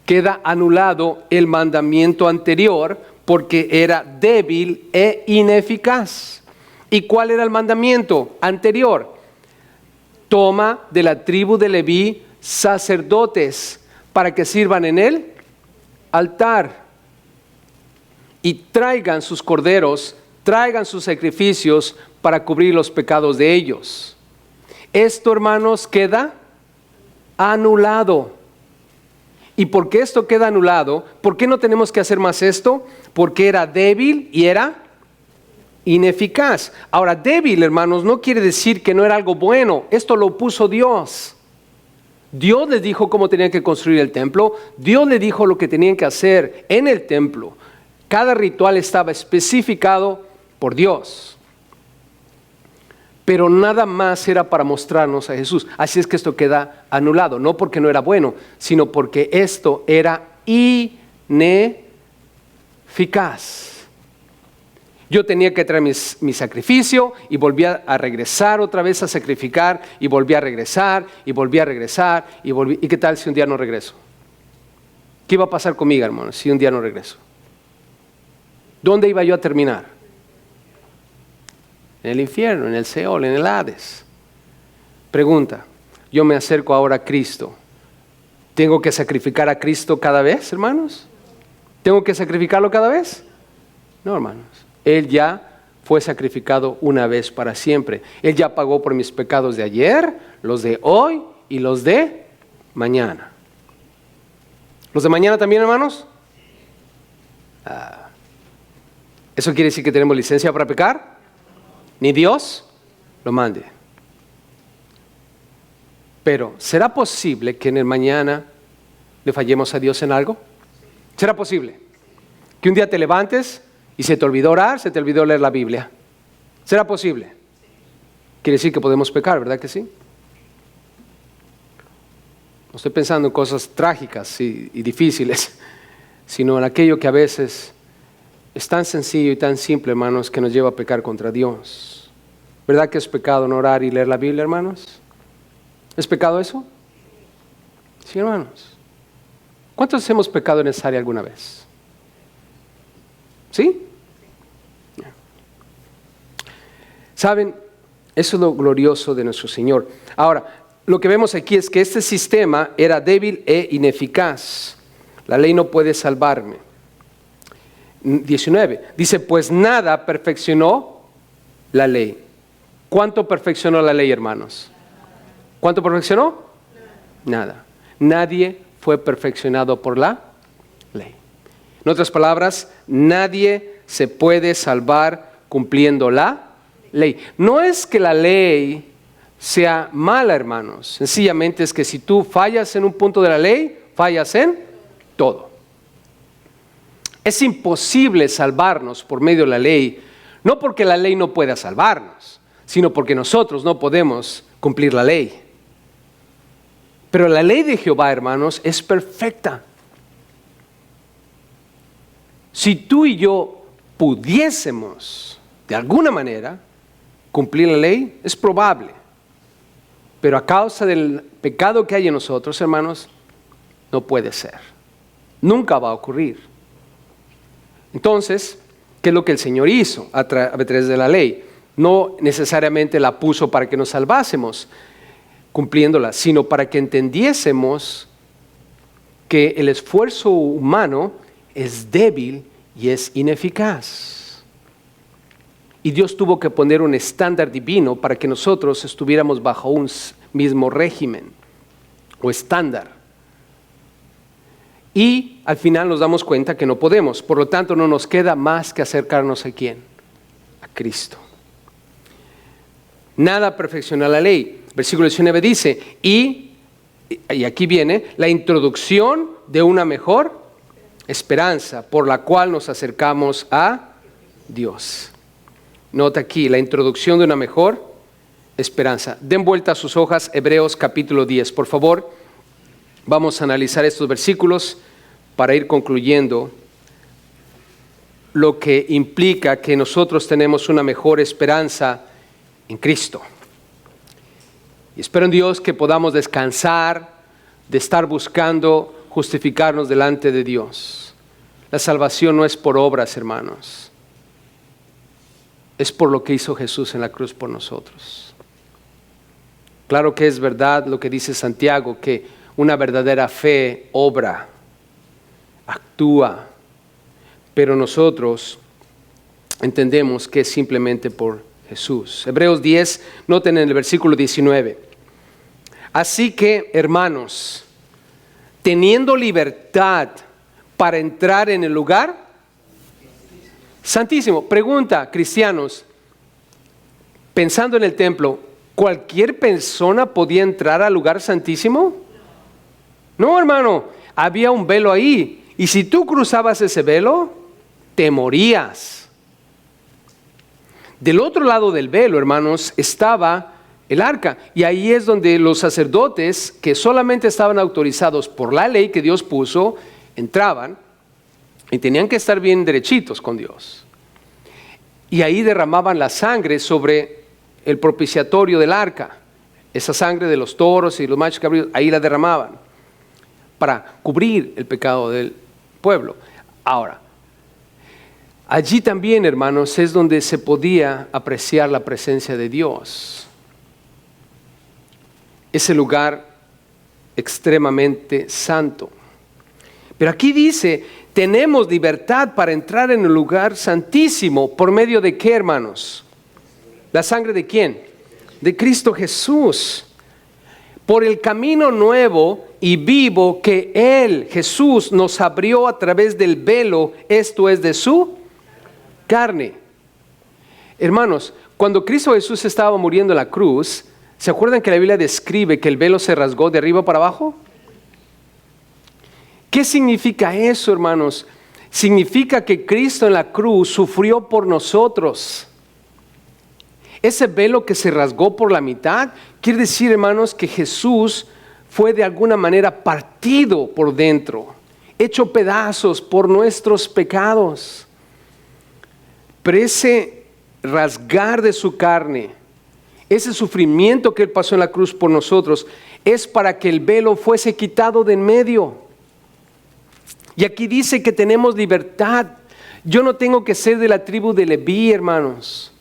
Queda anulado el mandamiento anterior porque era débil e ineficaz. ¿Y cuál era el mandamiento anterior? Toma de la tribu de Leví sacerdotes para que sirvan en el altar y traigan sus corderos, traigan sus sacrificios para cubrir los pecados de ellos. Esto, hermanos, queda anulado. ¿Y por qué esto queda anulado? ¿Por qué no tenemos que hacer más esto? Porque era débil y era ineficaz. Ahora, débil, hermanos, no quiere decir que no era algo bueno. Esto lo puso Dios. Dios les dijo cómo tenían que construir el templo. Dios les dijo lo que tenían que hacer en el templo. Cada ritual estaba especificado por Dios. Pero nada más era para mostrarnos a Jesús. Así es que esto queda anulado. No porque no era bueno, sino porque esto era ineficaz. Yo tenía que traer mi sacrificio y volvía a regresar otra vez a sacrificar y volví a regresar y volví a regresar y volví. ¿Y qué tal si un día no regreso? ¿Qué iba a pasar conmigo, hermano, si un día no regreso? ¿Dónde iba yo a terminar? En el infierno, en el Seol, en el Hades. Pregunta, yo me acerco ahora a Cristo. ¿Tengo que sacrificar a Cristo cada vez, hermanos? ¿Tengo que sacrificarlo cada vez? No, hermanos. Él ya fue sacrificado una vez para siempre. Él ya pagó por mis pecados de ayer, los de hoy y los de mañana. ¿Los de mañana también, hermanos? ¿Eso quiere decir que tenemos licencia para pecar? ni Dios lo mande. Pero, ¿será posible que en el mañana le fallemos a Dios en algo? ¿Será posible? Que un día te levantes y se te olvidó orar, se te olvidó leer la Biblia. ¿Será posible? Quiere decir que podemos pecar, ¿verdad que sí? No estoy pensando en cosas trágicas y difíciles, sino en aquello que a veces es tan sencillo y tan simple, hermanos, que nos lleva a pecar contra Dios. ¿Verdad que es pecado no orar y leer la Biblia, hermanos? ¿Es pecado eso? Sí, hermanos. ¿Cuántos hemos pecado en esa área alguna vez? ¿Sí? ¿Saben? Eso es lo glorioso de nuestro Señor. Ahora, lo que vemos aquí es que este sistema era débil e ineficaz. La ley no puede salvarme. 19. Dice, pues nada perfeccionó la ley. ¿Cuánto perfeccionó la ley, hermanos? ¿Cuánto perfeccionó? Nada. Nadie fue perfeccionado por la ley. En otras palabras, nadie se puede salvar cumpliendo la ley. No es que la ley sea mala, hermanos. Sencillamente es que si tú fallas en un punto de la ley, fallas en todo. Es imposible salvarnos por medio de la ley, no porque la ley no pueda salvarnos, sino porque nosotros no podemos cumplir la ley. Pero la ley de Jehová, hermanos, es perfecta. Si tú y yo pudiésemos, de alguna manera, cumplir la ley, es probable. Pero a causa del pecado que hay en nosotros, hermanos, no puede ser. Nunca va a ocurrir. Entonces, ¿qué es lo que el Señor hizo a través de la ley? No necesariamente la puso para que nos salvásemos cumpliéndola, sino para que entendiésemos que el esfuerzo humano es débil y es ineficaz. Y Dios tuvo que poner un estándar divino para que nosotros estuviéramos bajo un mismo régimen o estándar. Y al final nos damos cuenta que no podemos. Por lo tanto, no nos queda más que acercarnos ¿a quién? A Cristo. Nada perfecciona la ley. Versículo 19 dice, y aquí viene la introducción de una mejor esperanza por la cual nos acercamos a Dios. Nota aquí, la introducción de una mejor esperanza. Den vuelta a sus hojas, Hebreos capítulo 10. Por favor, vamos a analizar estos versículos para ir concluyendo lo que implica que nosotros tenemos una mejor esperanza en Cristo. Y espero en Dios que podamos descansar de estar buscando justificarnos delante de Dios. La salvación no es por obras, hermanos. Es por lo que hizo Jesús en la cruz por nosotros. Claro que es verdad lo que dice Santiago, que una verdadera fe obra, actúa, pero nosotros entendemos que es simplemente por Jesús. Hebreos 10, noten en el versículo 19. Así que, hermanos, teniendo libertad para entrar en el lugar santísimo. Pregunta, cristianos, pensando en el templo, ¿cualquier persona podía entrar al lugar santísimo? No, hermano, había un velo ahí. Y si tú cruzabas ese velo, te morías. Del otro lado del velo, hermanos, estaba el arca. Y ahí es donde los sacerdotes, que solamente estaban autorizados por la ley que Dios puso, entraban y tenían que estar bien derechitos con Dios. Y ahí derramaban la sangre sobre el propiciatorio del arca. Esa sangre de los toros y los machos cabríos, ahí la derramaban para cubrir el pecado del pueblo. Ahora, allí también, hermanos, es donde se podía apreciar la presencia de Dios. Ese lugar extremadamente santo. Pero aquí dice, tenemos libertad para entrar en el lugar santísimo. ¿Por medio de qué, hermanos? ¿La sangre de quién? De Cristo Jesús. Por el camino nuevo y vivo que Él, Jesús, nos abrió a través del velo, esto es de su carne. Hermanos, Cuando Cristo Jesús estaba muriendo en la cruz, ¿se acuerdan que la Biblia describe que el velo se rasgó de arriba para abajo? ¿Qué significa eso, hermanos? Significa que Cristo en la cruz sufrió por nosotros. Ese velo que se rasgó por la mitad, quiere decir, hermanos, que Jesús fue de alguna manera partido por dentro, hecho pedazos por nuestros pecados. Pero ese rasgar de su carne, ese sufrimiento que Él pasó en la cruz por nosotros, es para que el velo fuese quitado de en medio. Y aquí dice que tenemos libertad. Yo no tengo que ser de la tribu de Leví, hermanos.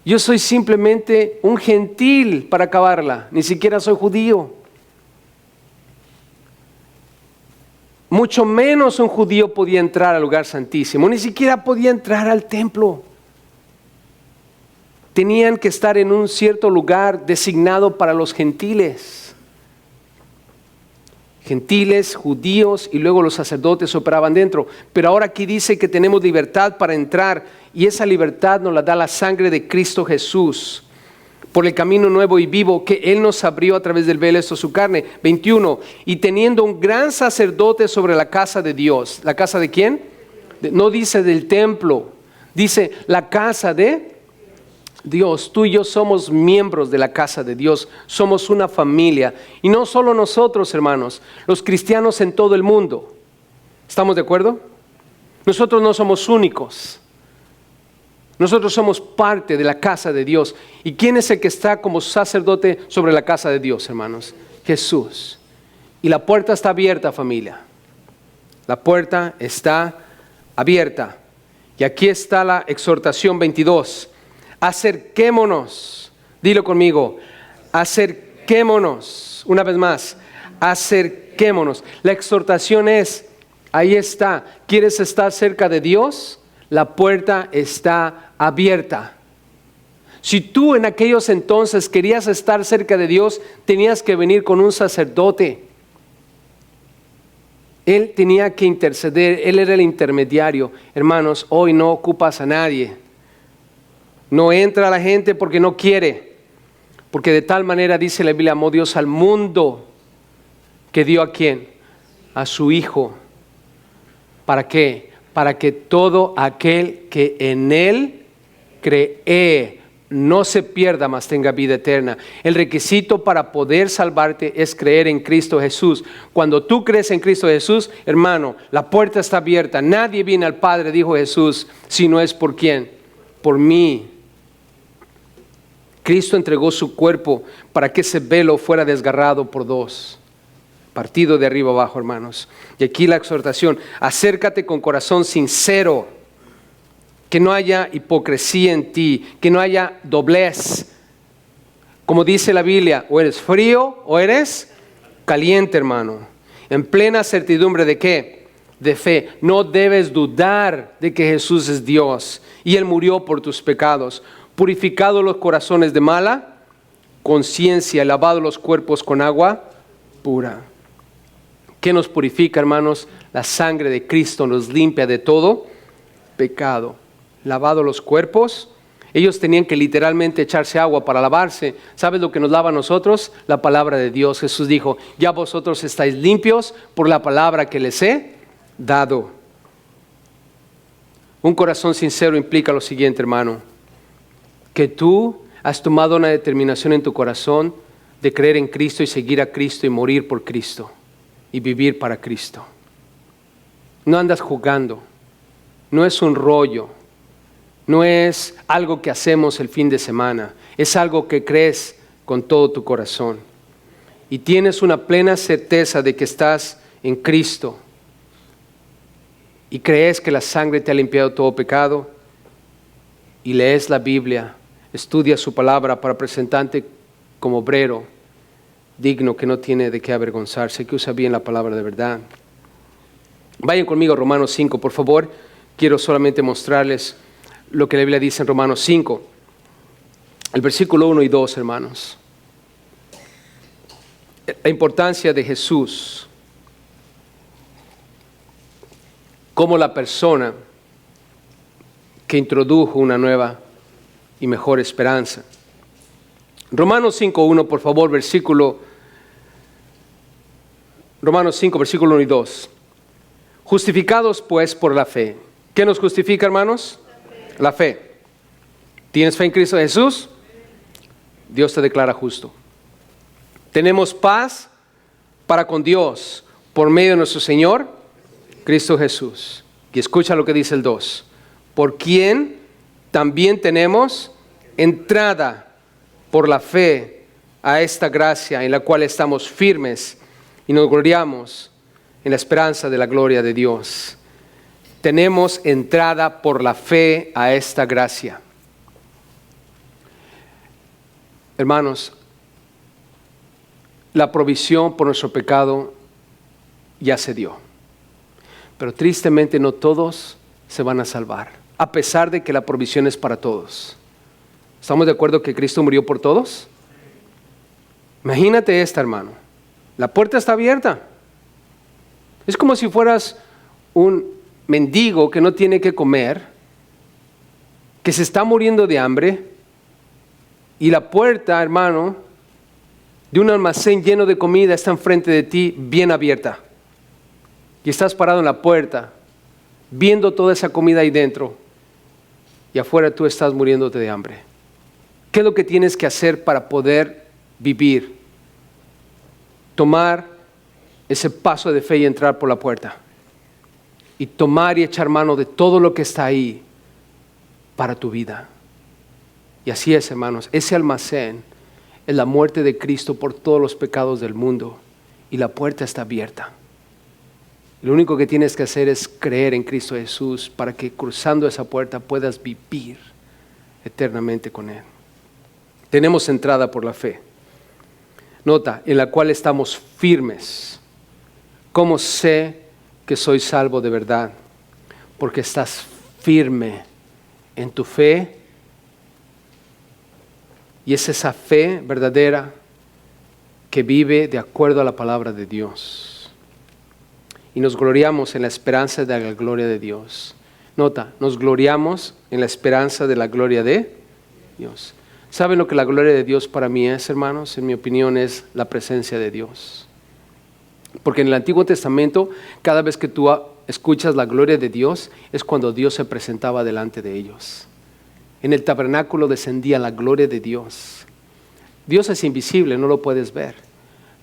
Yo soy simplemente un gentil para acabarla, ni siquiera soy judío. Mucho menos un judío podía entrar al lugar santísimo, ni siquiera podía entrar al templo. Tenían que estar en un cierto lugar designado para los gentiles. Gentiles, judíos, y luego los sacerdotes operaban dentro. Pero ahora aquí dice que tenemos libertad para entrar, y esa libertad nos la da la sangre de Cristo Jesús, por el camino nuevo y vivo que Él nos abrió a través del velo de su carne. 21, y teniendo un gran sacerdote sobre la casa de Dios. ¿La casa de quién? No dice del templo, dice la casa de Dios. Tú y yo somos miembros de la casa de Dios, somos una familia. Y no solo nosotros, hermanos, los cristianos en todo el mundo. ¿Estamos de acuerdo? Nosotros no somos únicos. Nosotros somos parte de la casa de Dios. ¿Y quién es el que está como sacerdote sobre la casa de Dios, hermanos? Jesús. Y la puerta está abierta, familia. La puerta está abierta. Y aquí está la exhortación 22. Acerquémonos. Dilo conmigo. Acerquémonos. Una vez más. Acerquémonos. La exhortación es, ahí está. ¿Quieres estar cerca de Dios? La puerta está abierta. Si tú en aquellos entonces querías estar cerca de Dios, tenías que venir con un sacerdote. Él tenía que interceder, Él era el intermediario. Hermanos, hoy no ocupas a nadie. No entra la gente porque no quiere. Porque de tal manera, dice la Biblia, amó Dios al mundo, que dio ¿a quién? A su Hijo. ¿Para qué? Para que todo aquel que en Él cree no se pierda, mas tenga vida eterna. El requisito para poder salvarte es creer en Cristo Jesús. Cuando tú crees en Cristo Jesús, hermano, la puerta está abierta. Nadie viene al Padre, dijo Jesús, si no es por ¿quién? Por mí. Cristo entregó su cuerpo para que ese velo fuera desgarrado por dos. Partido de arriba abajo, hermanos. Y aquí la exhortación, acércate con corazón sincero, que no haya hipocresía en ti, que no haya doblez. Como dice la Biblia, o eres frío o eres caliente, hermano. En plena certidumbre ¿de qué? De fe. No debes dudar de que Jesús es Dios y Él murió por tus pecados. Purificado los corazones de mala conciencia, lavado los cuerpos con agua pura. ¿Qué nos purifica, hermanos? La sangre de Cristo nos limpia de todo pecado. Lavado los cuerpos. Ellos tenían que literalmente echarse agua para lavarse. ¿Sabes lo que nos lava a nosotros? La palabra de Dios. Jesús dijo, ya vosotros estáis limpios por la palabra que les he dado. Un corazón sincero implica lo siguiente, hermano. Que tú has tomado una determinación en tu corazón de creer en Cristo y seguir a Cristo y morir por Cristo. Y vivir para Cristo. No andas jugando, no es un rollo, no es algo que hacemos el fin de semana, es algo que crees con todo tu corazón. Y tienes una plena certeza de que estás en Cristo y crees que la sangre te ha limpiado todo pecado y lees la Biblia, estudias su palabra para presentarte como obrero digno, que no tiene de qué avergonzarse, que usa bien la palabra de verdad. Vayan conmigo a Romanos 5, por favor. Quiero solamente mostrarles lo que la Biblia dice en Romanos 5. El versículo 1 y 2, hermanos. La importancia de Jesús como la persona que introdujo una nueva y mejor esperanza. Romanos 5:1, por favor, Romanos 5, versículo 1 y 2. Justificados pues por la fe. ¿Qué nos justifica, hermanos? La fe. ¿Tienes fe en Cristo Jesús? Dios te declara justo. Tenemos paz para con Dios por medio de nuestro Señor Cristo Jesús. Y escucha lo que dice el 2. Por quien también tenemos entrada por la fe a esta gracia en la cual estamos firmes y nos gloriamos en la esperanza de la gloria de Dios. Tenemos entrada por la fe a esta gracia. Hermanos, la provisión por nuestro pecado ya se dio. Pero tristemente no todos se van a salvar, a pesar de que la provisión es para todos. ¿Estamos de acuerdo que Cristo murió por todos? Imagínate esta, hermano. La puerta está abierta. Es como si fueras un mendigo que no tiene que comer, que se está muriendo de hambre, y la puerta, hermano, de un almacén lleno de comida está enfrente de ti, bien abierta. Y estás parado en la puerta, viendo toda esa comida ahí dentro, y afuera tú estás muriéndote de hambre. ¿Qué es lo que tienes que hacer para poder vivir? Tomar ese paso de fe y entrar por la puerta. Y tomar y echar mano de todo lo que está ahí para tu vida. Y así es, hermanos, ese almacén es la muerte de Cristo por todos los pecados del mundo. Y la puerta está abierta. Lo único que tienes que hacer es creer en Cristo Jesús para que cruzando esa puerta puedas vivir eternamente con Él. Tenemos entrada por la fe. Nota, en la cual estamos firmes. ¿Cómo sé que soy salvo de verdad? Porque estás firme en tu fe. Y es esa fe verdadera que vive de acuerdo a la palabra de Dios. Y nos gloriamos en la esperanza de la gloria de Dios. Nota, nos gloriamos en la esperanza de la gloria de Dios. ¿Saben lo que la gloria de Dios para mí es, hermanos? En mi opinión es la presencia de Dios. Porque en el Antiguo Testamento, cada vez que tú escuchas la gloria de Dios, es cuando Dios se presentaba delante de ellos. En el tabernáculo descendía la gloria de Dios. Dios es invisible, no lo puedes ver.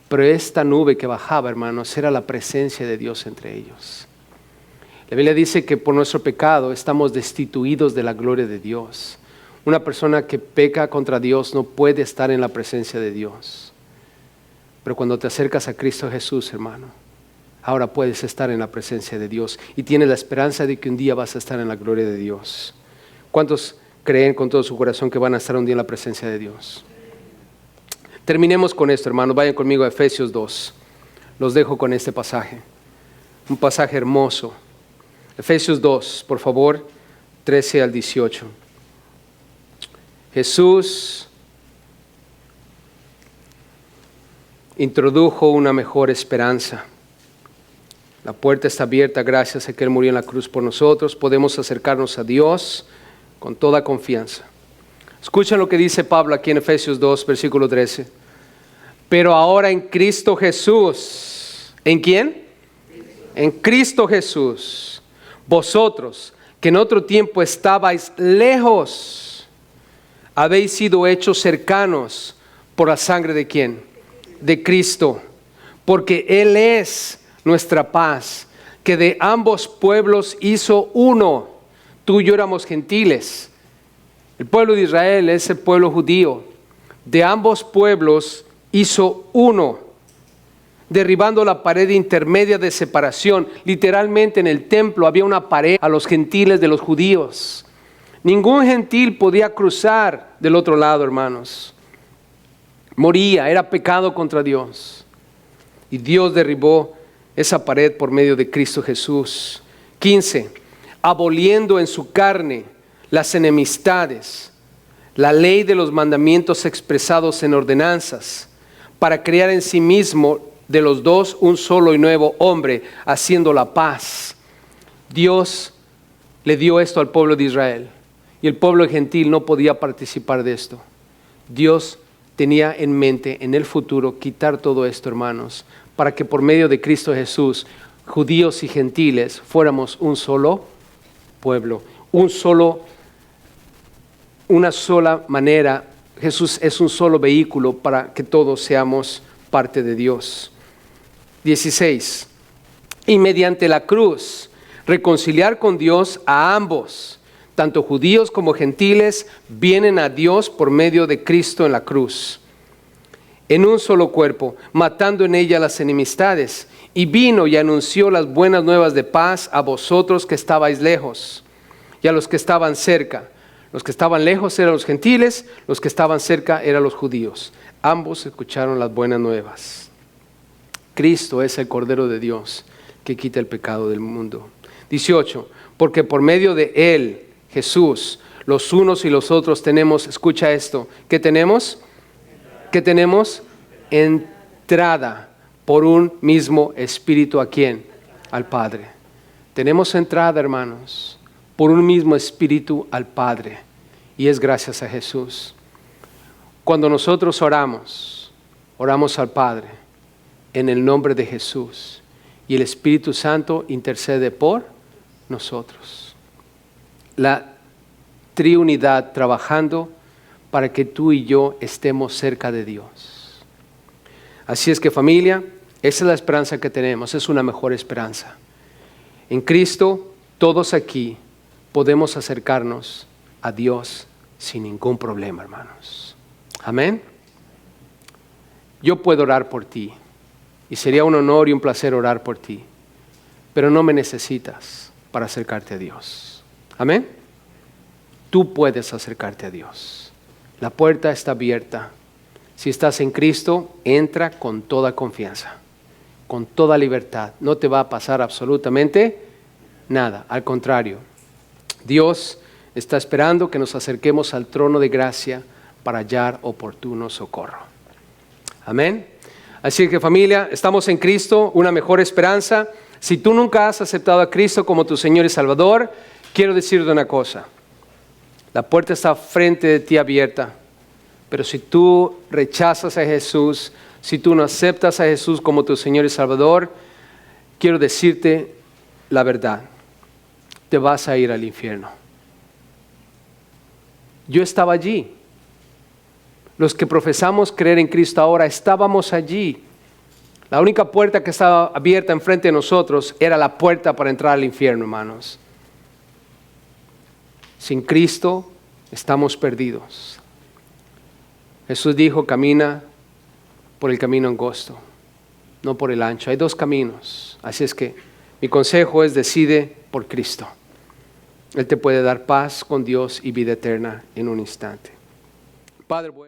Pero esta nube que bajaba, hermanos, era la presencia de Dios entre ellos. La Biblia dice que por nuestro pecado estamos destituidos de la gloria de Dios. Una persona que peca contra Dios no puede estar en la presencia de Dios. Pero cuando te acercas a Cristo Jesús, hermano, ahora puedes estar en la presencia de Dios y tienes la esperanza de que un día vas a estar en la gloria de Dios. ¿Cuántos creen con todo su corazón que van a estar un día en la presencia de Dios? Terminemos con esto, hermanos. Vayan conmigo a Efesios 2. Los dejo con este pasaje. Un pasaje hermoso. Efesios 2, por favor, 13 al 18. Jesús introdujo una mejor esperanza. La puerta está abierta gracias a que Él murió en la cruz por nosotros. Podemos acercarnos a Dios con toda confianza. Escuchen lo que dice Pablo aquí en Efesios 2, versículo 13. Pero ahora en Cristo Jesús. ¿En quién? En Cristo Jesús. Vosotros, que en otro tiempo estabais lejos, habéis sido hechos cercanos por la sangre de ¿quién? De Cristo. Porque Él es nuestra paz, que de ambos pueblos hizo uno. Tú y yo éramos gentiles. El pueblo de Israel es el pueblo judío. De ambos pueblos hizo uno, derribando la pared intermedia de separación. Literalmente en el templo había una pared a los gentiles de los judíos. Ningún gentil podía cruzar del otro lado, hermanos. Moría, era pecado contra Dios. Y Dios derribó esa pared por medio de Cristo Jesús. 15. Aboliendo en su carne las enemistades, la ley de los mandamientos expresados en ordenanzas, para crear en sí mismo de los dos un solo y nuevo hombre, haciendo la paz. Dios le dio esto al pueblo de Israel. y el pueblo gentil no podía participar de esto. Dios tenía en mente en el futuro quitar todo esto, hermanos, para que por medio de Cristo Jesús, judíos y gentiles, fuéramos un solo pueblo, una sola manera. Jesús es un solo vehículo para que todos seamos parte de Dios. 16. Y mediante la cruz, reconciliar con Dios a ambos, tanto judíos como gentiles, vienen a Dios por medio de Cristo en la cruz, en un solo cuerpo, matando en ella las enemistades. Y vino y anunció las buenas nuevas de paz a vosotros que estabais lejos y a los que estaban cerca. Los que estaban lejos eran los gentiles, los que estaban cerca eran los judíos. Ambos escucharon las buenas nuevas. Cristo es el Cordero de Dios que quita el pecado del mundo. 18. Porque por medio de Él, Jesús, los unos y los otros tenemos, escucha esto, ¿qué tenemos? ¿Qué tenemos? Entrada por un mismo Espíritu. ¿A quién? Al Padre. Tenemos entrada, hermanos, por un mismo Espíritu al Padre, y es gracias a Jesús. Cuando nosotros oramos al Padre en el nombre de Jesús, y el Espíritu Santo intercede por nosotros. La triunidad trabajando para que tú y yo estemos cerca de Dios. Así es que, familia, esa es la esperanza que tenemos, es una mejor esperanza. En Cristo, todos aquí podemos acercarnos a Dios sin ningún problema, hermanos. Amén. Yo puedo orar por ti, y sería un honor y un placer orar por ti, pero no me necesitas para acercarte a Dios. Amén. Tú puedes acercarte a Dios. La puerta está abierta. Si estás en Cristo, entra con toda confianza, con toda libertad. No te va a pasar absolutamente nada. Al contrario, Dios está esperando que nos acerquemos al trono de gracia para hallar oportuno socorro. Amén. Así que, familia, estamos en Cristo, una mejor esperanza. Si tú nunca has aceptado a Cristo como tu Señor y Salvador, quiero decirte una cosa. La puerta está frente de ti abierta, pero si tú rechazas a Jesús, si tú no aceptas a Jesús como tu Señor y Salvador, quiero decirte la verdad. Te vas a ir al infierno. Yo estaba allí. Los que profesamos creer en Cristo ahora estábamos allí. La única puerta que estaba abierta enfrente de nosotros era la puerta para entrar al infierno, hermanos. Sin Cristo estamos perdidos. Jesús dijo, camina por el camino angosto, no por el ancho. Hay dos caminos. Así es que mi consejo es: decide por Cristo. Él te puede dar paz con Dios y vida eterna en un instante. Padre bueno.